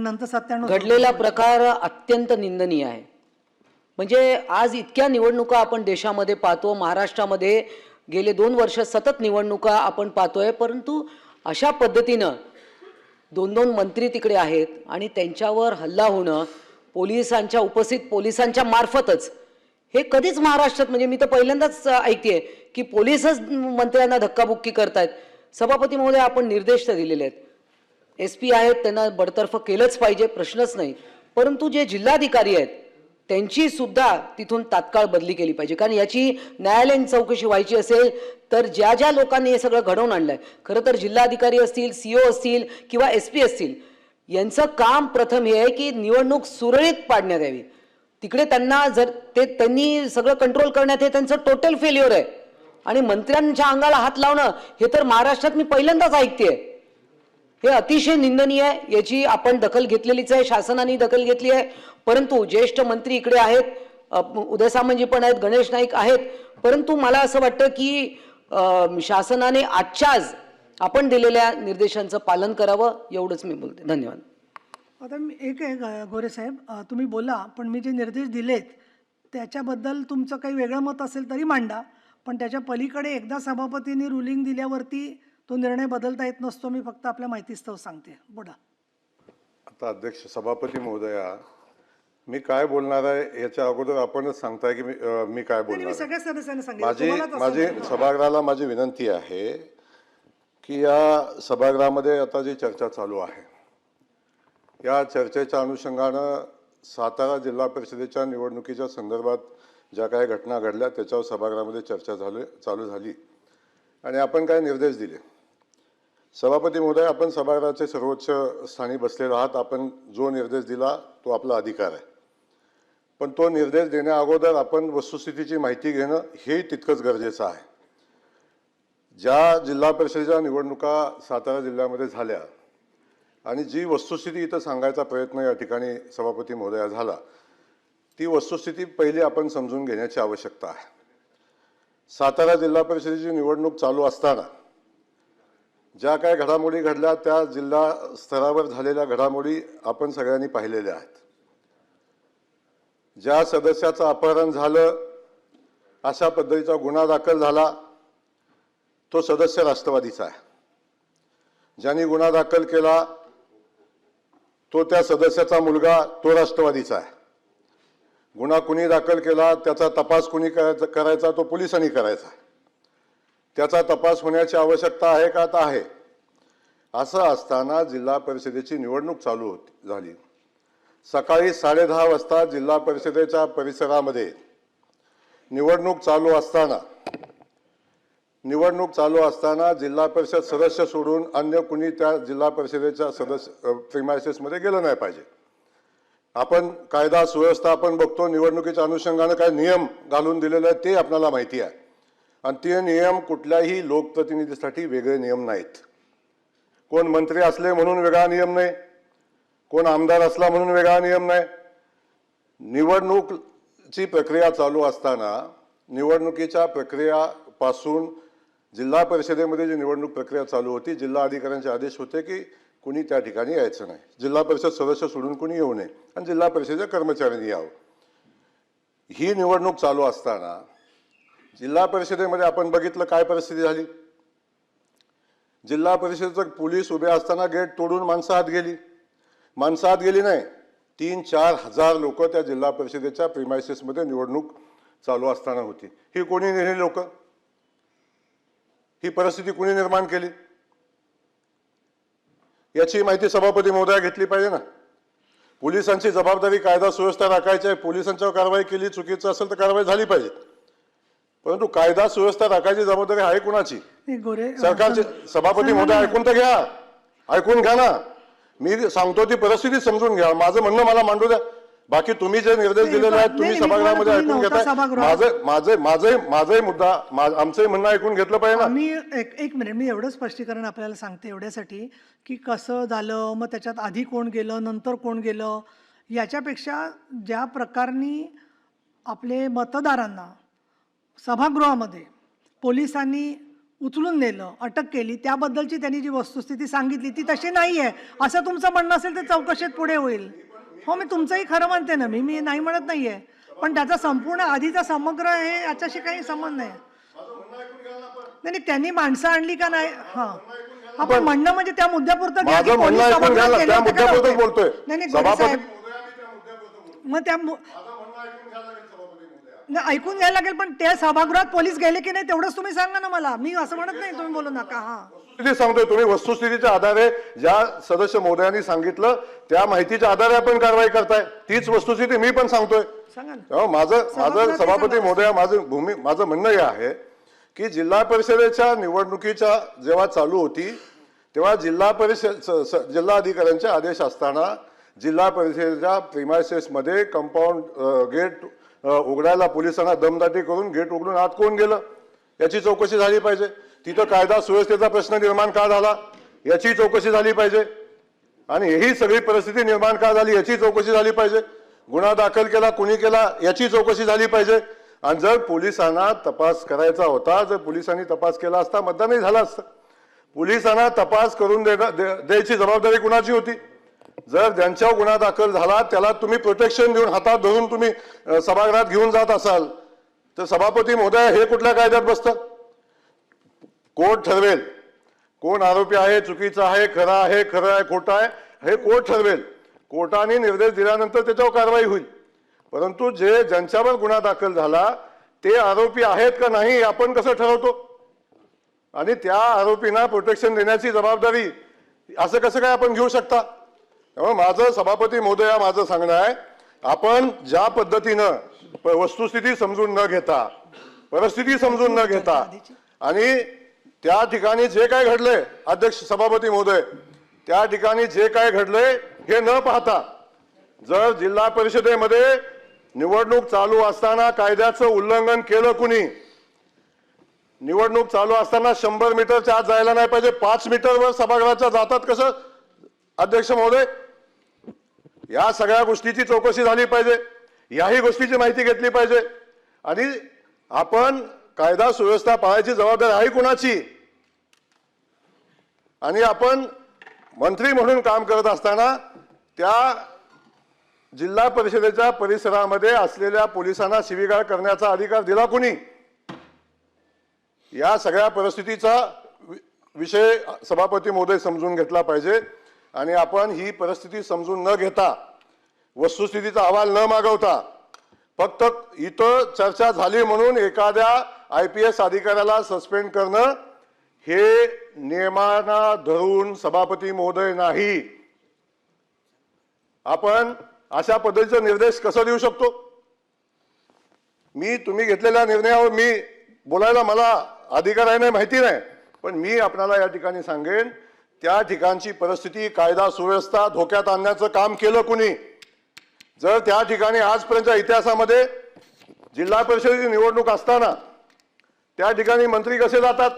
नंतर 97 घडलेला प्रकार अत्यंत निंदनीय आहे। म्हणजे आज इतक्या निवडणुका आपण देशामध्ये पाहतो, महाराष्ट्रामध्ये गेले 2 वर्ष सतत निवडणुका आपण पाहतोय, परंतु अशा पद्धतीनं 2-2 मंत्री तिकडे आहेत आणि त्यांच्यावर हल्ला होणं पोलिसांच्या उपस्थित पोलिसांच्या मार्फतच, हे कधीच महाराष्ट्रात, म्हणजे मी तर पहिल्यांदाच ऐकतेय की पोलीसच मंत्र्यांना धक्काबुक्की करतायत। सभापती महोदय, आपण निर्देश तर दिलेले आहेत, SP आहेत, त्यांना बडतर्फ केलंच पाहिजे, प्रश्नच नाही, परंतु जे जिल्हाधिकारी आहेत त्यांची सुद्धा तिथून तात्काळ बदली केली पाहिजे। कारण याची न्यायालयीन चौकशी व्हायची असेल तर ज्या ज्या लोकांनी हे सगळं घडवून आणलंय, खरं तर जिल्हाधिकारी असतील, CO असतील किंवा SP असतील, यांचं काम प्रथम हे आहे की निवडणूक सुरळीत पाडण्यात यावी। तिकडे त्यांना जर त्यांनी सगळं कंट्रोल करण्यात, हे त्यांचं टोटल फेल्युअर आहे। आणि मंत्र्यांच्या अंगाला हात लावणं हे तर महाराष्ट्रात मी पहिल्यांदाच ऐकतेय। हे अतिशय निंदनीय आहे, याची आपण दखल घेतलेलीच आहे, शासनाने दखल घेतली आहे, परंतु ज्येष्ठ मंत्री इकडे आहेत, उदय सामंतजी पण आहेत, गणेश नाईक आहेत, परंतु मला असं वाटतं की शासनाने आजच्या आज आपण दिलेल्या निर्देशांचं पालन करावं, एवढंच मी बोलते। धन्यवाद। आता मी एक आहे गोरे साहेब, तुम्ही बोला, पण मी जे निर्देश दिलेत त्याच्याबद्दल तुमचं काही वेगळं मत असेल तरी मांडा, पण त्याच्या पलीकडे एकदा सभापतींनी रुलिंग दिल्यावरती तो निर्णय बदलता येत नसतो। मी फक्त आपल्या माहितीस्तव सांगते, बोला। आता अध्यक्ष सभापती महोदया, मी काय बोलणार आहे याच्या अगोदर आपणच सांगताय की मी काय बोलणार आहे। सगळ्या सदस्यांना सांगितलं, माझी सभागृहाला माझी विनंती आहे की या सभागृहामध्ये आता जी चर्चा चालू आहे, या चर्चेच्या अनुषंगानं सातारा जिल्हा परिषदेच्या निवडणुकीच्या संदर्भात ज्या काही घटना घडल्या त्याच्यावर सभागृहामध्ये चर्चा चालू झाली आणि आपण काय निर्देश दिले। सभापती महोदय, आपण सभागृहाचे सर्वोच्च स्थानी बसलेले आहात, आपण जो निर्देश दिला तो आपला अधिकार आहे, पण तो निर्देश देण्या अगोदर आपण वस्तुस्थितीची माहिती घेणं हे तितकंच गरजेचं आहे। ज्या जिल्हा परिषदेच्या निवडणुका सातारा जिल्ह्यामध्ये झाल्या आणि जी वस्तुस्थिती इथं सांगायचा प्रयत्न या ठिकाणी सभापती महोदया झाला, ती वस्तुस्थिती पहिली आपण समजून घेण्याची आवश्यकता आहे। सातारा जिल्हा परिषदेची निवडणूक चालू असताना ज्या काही घडामोडी घडल्या त्या जिल्हा स्तरावर झालेल्या घडामोडी आपण सगळ्यांनी पाहिलेल्या आहेत। ज्या सदस्याचं अपहरण झालं, अशा पद्धतीचा गुन्हा दाखल झाला, तो सदस्य राष्ट्रवादीचा आहे। ज्यांनी गुन्हा दाखल केला तो त्या सदस्याचा मुलगा, तो राष्ट्रवादीचा आहे। गुन्हा कुणी दाखल केला त्याचा तपास कुणी करायचा, तो पोलिसांनी करायचा। त्याचा तपास होण्याची आवश्यकता आहे का? आता आहे। असं असताना जिल्हा परिषदेची निवडणूक चालू झाली। सकाळी 10:30 वाजता जिल्हा परिषदेच्या परिसरामध्ये निवडणूक चालू असताना जिल्हा परिषद सदस्य सोडून अन्य कुणी त्या जिल्हा परिषदेच्या सदस्य प्रिमायसेसमध्ये गेलं नाही पाहिजे। आपण कायदा सुव्यवस्था आपण बघतो, निवडणुकीच्या अनुषंगाने काय नियम घालून दिलेले आहेत ते आपल्याला माहिती आहे, आणि ते नियम कुठल्याही लोकप्रतिनिधीसाठी वेगळे नियम नाहीत। कोण मंत्री असले म्हणून वेगळा नियम नाही, कोण आमदार असला म्हणून वेगळा नियम नाही। निवडणुकीची प्रक्रिया चालू असताना निवडणुकीच्या प्रक्रियापासून जिल्हा परिषदेमध्ये जी निवडणूक प्रक्रिया चालू होती, जिल्हा अधिकाऱ्यांचे आदेश होते की कुणी त्या ठिकाणी यायचं नाही, जिल्हा परिषद सदस्य सोडून कुणी येऊ नये आणि जिल्हा परिषदेच्या कर्मचाऱ्यांनी यावं। ही निवडणूक चालू असताना जिल्हा परिषदेमध्ये आपण बघितलं काय परिस्थिती झाली। जिल्हा परिषदेचं पोलीस उभे असताना गेट तोडून माणसं आत गेली। माणसं आत गेली नाही, 3-4 हजार लोक त्या जिल्हा परिषदेच्या प्रिमायसेसमध्ये निवडणूक चालू असताना होती। ही कोणी नेली लोक? ही परिस्थिती कोणी निर्माण केली? याची माहिती सभापती महोदया घेतली पाहिजे ना। पोलिसांची जबाबदारी कायदा सुव्यवस्था राखायची आहे, पोलिसांच्यावर कारवाई केली, चुकीचं असेल तर कारवाई झाली पाहिजे, परंतु कायदा सुव्यवस्था राखायची जबाबदारी आहे कुणाची? सरकारची। सभापती महोदय ऐकून तर घ्या, ऐकून घ्या ना, मी सांगतो ती परिस्थिती समजून घ्या, माझं म्हणणं मला मांडू द्या। बाकी तुम्ही जे निर्देश दिलेले आहेत तुम्ही सभागृहामध्ये ऐकून घेताय, माझे मुद्दा आमचंही म्हणणं ऐकून घेतलं पाहिजे ना। मी एक मिनिट, मी एवढं स्पष्टीकरण आपल्याला सांगते एवढ्यासाठी की कसं झालं, मग त्याच्यात आधी कोण गेलं नंतर कोण गेलं, याच्यापेक्षा ज्या प्रकाराने आपले मतदारांना सभागृहामध्ये पोलिसांनी उचलून नेलं, अटक केली, त्याबद्दलची त्यांनी जी वस्तुस्थिती सांगितली ती तशी नाही आहे असं तुमचं म्हणणं असेल तर चौकशीत पुढे होईल. हो, मी तुमचंही खरं म्हणते ना, मी नाही म्हणत नाही आहे, पण त्याचा संपूर्ण आधीचा समग्र हे याच्याशी काही संबंध नाही. नाही, त्यांनी माणसं आणली का नाही, हां आपण म्हणणं म्हणजे त्या मुद्द्यापुरतं घ्या की माझं म्हणणं पोलीस ऐकून घ्या सभागृहात ना, गेले त्या होते का मुद्द्यापुरतच नव्हते? बोलतोय. नाही नाही, गोरे सभापती साहेब, मग त्या नाही, ऐकून घ्यायला लागेल, पण त्या सभागृहात पोलीस गेले की नाही तेवढंच तुम्ही सांगा ना मला. मी असं म्हणत नाही, तुम्ही बोलू नका. हा, वस्तुस्थिती सांगतोय, तुम्ही वस्तुस्थितीच्या आधारे ज्या सदस्य महोदयांनी सांगितलं त्या माहितीच्या आधारे आपण कारवाई करताय, तीच वस्तुस्थिती मी पण सांगतोय. सांगा ना. तेव्हा माझं सभापती महोदया माझं म्हणणं हे आहे की जिल्हा परिषदेच्या निवडणुकीच्या जेव्हा चालू होती तेव्हा जिल्हा अधिकाऱ्यांचे आदेश असताना जिल्हा परिषदेच्या प्रिमायसेसमध्ये कंपाऊंड गेट उघडायला पोलिसांना दमदाटी करून गेट उघडून आत कोण गेलं याची चौकशी झाली पाहिजे. तिथं कायदा सुव्यवस्थेचा प्रश्न निर्माण का झाला याची चौकशी झाली पाहिजे. आणि ही सगळी परिस्थिती निर्माण का झाली याची चौकशी झाली पाहिजे. गुन्हा दाखल केला कोणी केला याची चौकशी झाली पाहिजे. आणि जर पोलिसांना तपास करायचा होता, जर पोलिसांनी तपास केला असता मतदानही झालं असतं. पोलिसांना तपास करून द्यायची जबाबदारी कुणाची होती? जर ज्यांच्यावर गुन्हा दाखल झाला त्याला तुम्ही प्रोटेक्शन देऊन हातात धरून तुम्ही सभागृहात घेऊन जात असाल तर सभापती महोदय हे कुठल्या कायद्यात बसतं? कोर्ट ठरवेल कोण आरोपी आहे, चुकीचा आहे, खरं आहे, खोटं आहे, हे कोर्ट ठरवेल. कोर्टाने निर्देश दिल्यानंतर त्याच्यावर कारवाई होईल. परंतु ज्यांच्यावर गुन्हा दाखल झाला ते आरोपी आहेत का नाही आपण कसं ठरवतो? आणि त्या आरोपींना प्रोटेक्शन देण्याची जबाबदारी असं कसं काय आपण घेऊ शकता? त्यामुळे माझं सभापती महोदया माझं सांगणं आहे, आपण ज्या पद्धतीनं वस्तुस्थिती समजून न घेता, परिस्थिती समजून न घेता आणि त्या ठिकाणी जे काय घडलंय, अध्यक्ष सभापती महोदय, त्या ठिकाणी जे काय घडलंय हे न पाहता जर जिल्हा परिषदेमध्ये निवडणूक चालू असताना कायद्याचं उल्लंघन केलं कुणी, निवडणूक चालू असताना 100 मीटरच्या आत जायला नाही पाहिजे, 5 मीटरवर सभागृहाच्या जातात कसं अध्यक्ष महोदय? या सगळ्या गोष्टीची चौकशी झाली पाहिजे, याही गोष्टीची माहिती घेतली पाहिजे. आणि आपण कायदा सुव्यवस्था पाळायची जबाबदारी आहे कुणाची? आणि आपण मंत्री म्हणून काम करत असताना त्या जिल्हा परिषदेच्या परिसरामध्ये असलेल्या पोलिसांना शिवीगाळ करण्याचा अधिकार दिला कुणी? या सगळ्या परिस्थितीचा विषय सभापती महोदय समजून घेतला पाहिजे. आणि आपण ही परिस्थिती समजून न घेता, वस्तुस्थितीचा अहवाल न मागवता, फक्त इथं चर्चा झाली म्हणून एखाद्या IPS अधिकाऱ्याला सस्पेंड करणं हे नियमांना धरून सभापती महोदय नाही. आपण अशा पद्धतीचा निर्देश कसा देऊ शकतो? तुम्ही घेतलेल्या निर्णयावर मी बोलायला मला अधिकार आहे नाही माहिती नाही, पण मी आपल्याला या ठिकाणी सांगेन, त्या ठिकाणची परिस्थिती, कायदा सुव्यवस्था धोक्यात आणण्याचं काम केलं कुणी? जर त्या ठिकाणी आजपर्यंतच्या इतिहासामध्ये जिल्हा परिषदेची निवडणूक असताना त्या ठिकाणी मंत्री कसे जातात?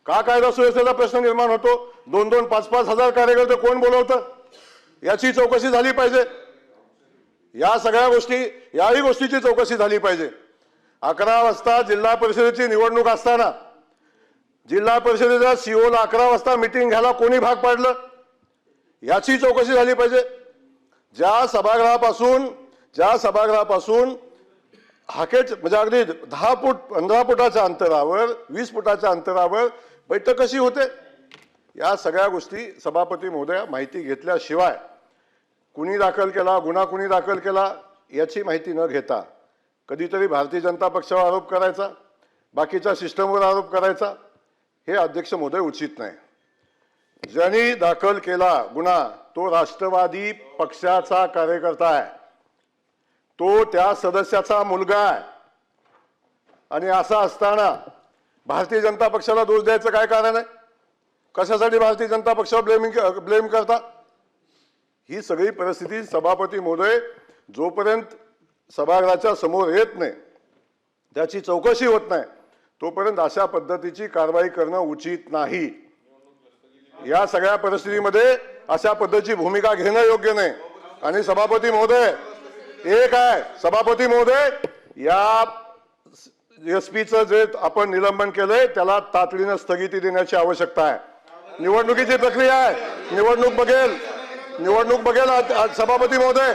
का कायदा सुव्यवस्थेचा प्रश्न निर्माण होतो? 2-2, 5-5 हजार कार्यकर्ते कोण बोलवतं याची चौकशी झाली पाहिजे. या सगळ्या गोष्टी, याही गोष्टीची चौकशी झाली पाहिजे. 11 वाजता जिल्हा परिषदेची निवडणूक असताना जिल्हा परिषदेच्या CO ला 11 वाजता मिटिंग घ्यायला कोणी भाग पाडलं याची चौकशी झाली पाहिजे. ज्या सभागृहापासून हाकेट म्हणजे अगदी 10 फूट 15 फुटाच्या अंतरावर 20 फुटाच्या अंतरावर बैठक कशी होते, या सगळ्या गोष्टी सभापती महोदया माहिती घेतल्याशिवाय कुणी दाखल केला, गुन्हा कुणी दाखल केला याची माहिती न घेता कधीतरी भारतीय जनता पक्षावर आरोप करायचा, बाकीच्या सिस्टमवर आरोप करायचा, हे अध्यक्ष महोदय उचित नाही. ज्यांनी दाखल केला गुन्हा तो राष्ट्रवादी पक्षाचा कार्यकर्ता आहे, तो त्या सदस्याचा मुलगा आहे. आणि असं असताना भारतीय जनता पक्षाला दोष द्यायचं काय कारण आहे? कशासाठी भारतीय जनता पक्षावर ब्लेम करता? ही सगळी परिस्थिती सभापती महोदय जोपर्यंत सभागृहाच्या समोर येत नाही, त्याची चौकशी होत नाही, तोपर्यंत अशा पद्धतीची कारवाई करणं उचित नाही. या सगळ्या परिस्थितीमध्ये अशा पद्धतीची भूमिका घेणं योग्य नाही. आणि सभापती महोदय एक आहे, सभापती महोदय, या एसपीचं जे आपण निलंबन केलंय त्याला तातडीनं स्थगिती देण्याची आवश्यकता आहे. निवडणुकीची प्रक्रिया आहे, निवडणूक बघेल सभापती महोदय.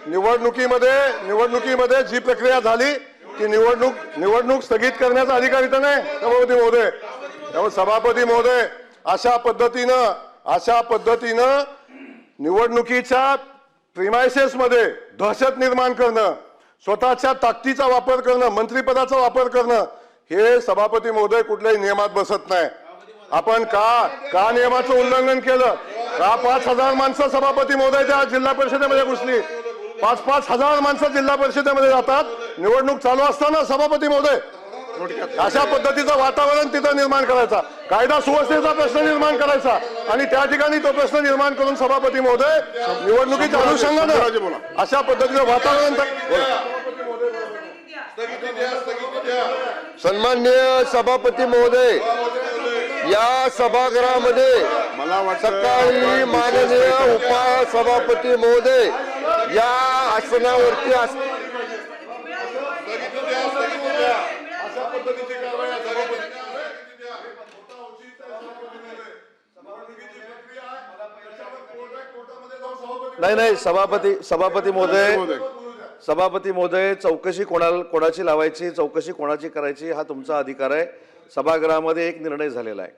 निवडणुकीमध्ये जी प्रक्रिया झाली ती निवडणूक स्थगित करण्याचा अधिकार इथं नाही सभापती महोदय. त्यामुळे सभापती महोदय अशा पद्धतीनं निवडणुकीच्या प्रिमायसेस मध्ये दहशत निर्माण करणं, स्वतःच्या ताकदीचा वापर करणं, मंत्रिपदाचा वापर करणं हे सभापती महोदय कुठल्याही नियमात बसत नाही. आपण का नियमाचं उल्लंघन केलं? का 5,000 माणसं सभापती महोदयच्या जिल्हा परिषदेमध्ये घुसली? 5,000 माणसं जिल्हा परिषदेमध्ये जातात निवडणूक चालू असताना सभापती महोदय. अशा पद्धतीचं वातावरण तिथं निर्माण करायचा, कायदा सुव्यवस्थेचा प्रश्न निर्माण करायचा आणि त्या ठिकाणी तो प्रश्न निर्माण करून सभापती महोदय निवडणुकीच्या अनुषंगानं अशा पद्धतीचं वातावरण. सन्माननीय सभापती महोदय, या सभागृहामध्ये सकाळी माननीय उपसभापती महोदय या आसनावरती नाही सभापती महोदय चौकशी कोणाची लावायची, चौकशी कोणाची करायची हा तुमचा अधिकार आहे. सभागृहामध्ये एक निर्णय झालेला आहे.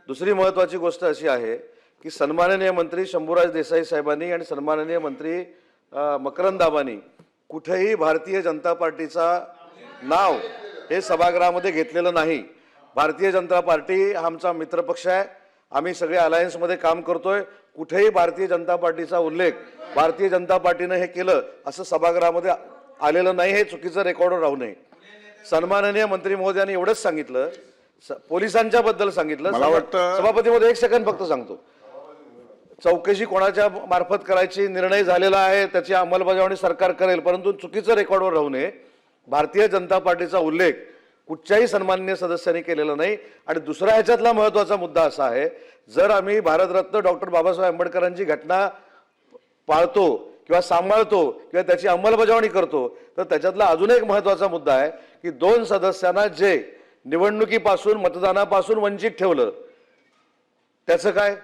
दुसरी महत्त्वाची गोष्ट अशी आहे की सन्माननीय मंत्री शंभूराज देसाई साहेबांनी आणि सन्माननीय मंत्री मकरंद दाबांनी कुठेही भारतीय जनता पार्टीचा नाव हे सभागृहामध्ये घेतलेलं नाही. भारतीय जनता पार्टी हा आमचा मित्रपक्ष आहे, आम्ही सगळे अलायन्समध्ये काम करतोय. कुठेही भारतीय जनता पार्टीचा उल्लेख भारतीय जनता पार्टीनं हे केलं असं सभागृहामध्ये आलेलं नाही. हे चुकीचं रेकॉर्डवर राहू नये. सन्माननीय मंत्री महोदयांनी एवढंच सांगितलं, पोलिसांच्या बद्दल सांगितलं. मला वाटतं सभापती महोदय एक सेकंड फक्त सांगतो. चौकशी कोणाच्या मार्फत करायची निर्णय झालेला आहे, त्याची अंमलबजावणी सरकार करेल, परंतु चुकीचं रेकॉर्डवर राहू नये. भारतीय जनता पार्टीचा उल्लेख कुठच्याही सन्माननीय सदस्यांनी केलेला नाही. आणि दुसरा ह्याच्यातला महत्त्वाचा मुद्दा असा आहे, जर आम्ही भारतरत्न डॉक्टर बाबासाहेब आंबेडकरांची घटना पाळतो किंवा सांभाळतो किंवा त्याची अंमलबजावणी करतो, तर त्याच्यातला अजून एक महत्त्वाचा मुद्दा आहे की 2 सदस्यांना जे निवडणुकीपासून मतदानापासून वंचित ठेवलं त्याचं काय?